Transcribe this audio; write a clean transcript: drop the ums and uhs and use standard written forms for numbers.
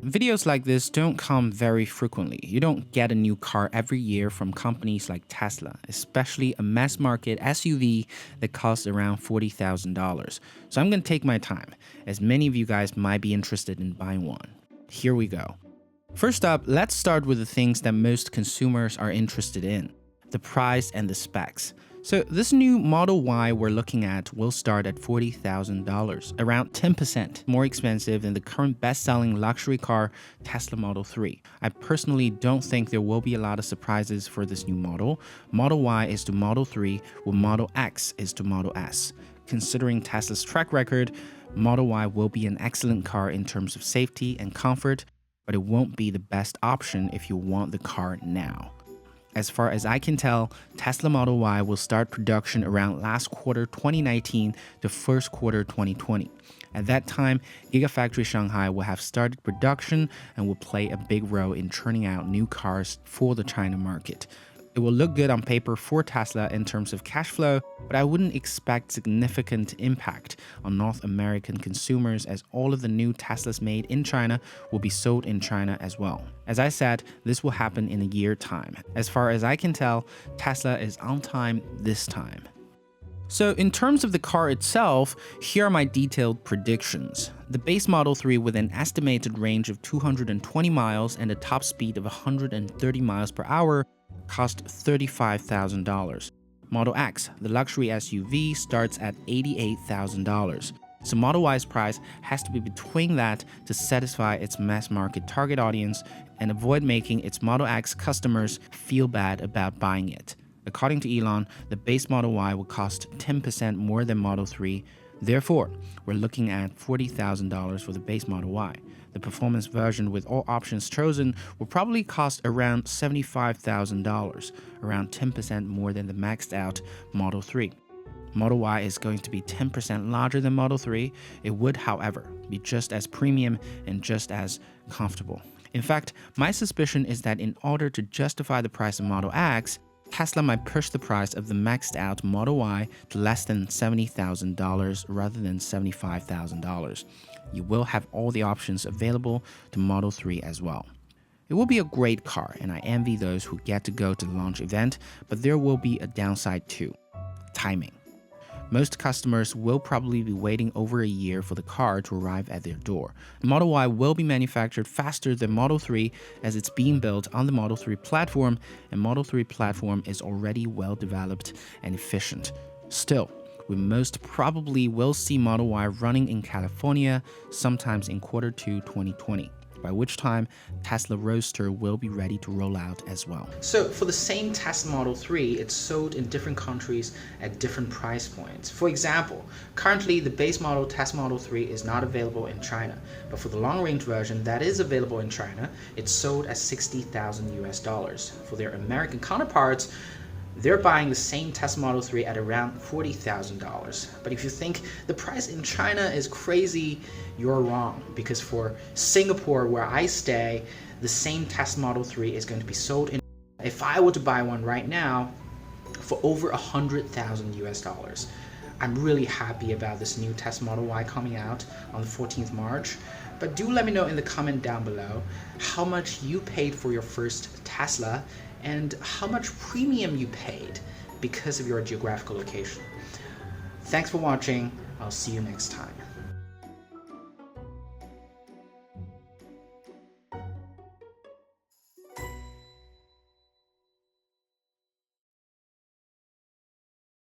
Videos like this don't come very frequently. You don't get a new car every year from companies like Tesla, especially a mass market SUV that costs around $40,000. So I'm going to take my time, as many of you guys might be interested in buying one. Here we go. First up, let's start with the things that most consumers are interested in: the price and the specs. So this new Model Y we're looking at will start at $40,000, around 10% more expensive than the current best-selling luxury car Tesla Model 3. I personally don't think there will be a lot of surprises for this new model. Model Y is to Model 3, while Model X is to Model S. Considering Tesla's track record, Model Y will be an excellent car in terms of safety and comfort, but it won't be the best option if you want the car now. As far as I can tell, Tesla Model Y will start production around last quarter 2019 to first quarter 2020. At that time, Gigafactory Shanghai will have started production and will play a big role in churning out new cars for the China market. It will look good on paper for Tesla in terms of cash flow, but I wouldn't expect significant impact on North American consumers, as all of the new Teslas made in China will be sold in China as well. As I said, this will happen in a year's time. As far as I can tell, Tesla is on time this time. So in terms of the car itself, here are my detailed predictions. The base Model 3 with an estimated range of 220 miles and a top speed of 130 miles per hour cost $35,000. Model X, the luxury SUV, starts at $88,000. So Model Y's price has to be between that to satisfy its mass market target audience and avoid making its Model X customers feel bad about buying it. According to Elon, the base Model Y will cost 10% more than Model 3. Therefore, we're looking at $40,000 for the base Model Y. The performance version with all options chosen will probably cost around $75,000, around 10% more than the maxed out Model 3. Model Y is going to be 10% larger than Model 3. It would, however, be just as premium and just as comfortable. In fact, my suspicion is that in order to justify the price of Model X, Tesla might push the price of the maxed out Model Y to less than $70,000 rather than $75,000. You will have all the options available to Model 3 as well. It will be a great car, and I envy those who get to go to the launch event, but there will be a downside too: timing. Most customers will probably be waiting over a year for the car to arrive at their door. Model Y will be manufactured faster than Model 3 as it's being built on the Model 3 platform, and Model 3 platform is already well developed and efficient. Still, we most probably will see Model Y running in California sometimes in quarter 2 2020. By which time Tesla Roadster will be ready to roll out as well. So for the same Tesla Model 3, it's sold in different countries at different price points. For example, currently the base model Tesla Model 3 is not available in China, but for the long-range version that is available in China, it's sold at $60,000. For their American counterparts, they're buying the same Tesla Model 3 at around $40,000. But if you think the price in China is crazy, you're wrong. Because for Singapore, where I stay, the same Tesla Model 3 is going to be sold in, if I were to buy one right now, for over $100,000. I'm really happy about this new Tesla Model Y coming out on the 14th March. But do let me know in the comment down below how much you paid for your first Tesla and how much premium you paid because of your geographical location. Thanks for watching. I'll see you next time.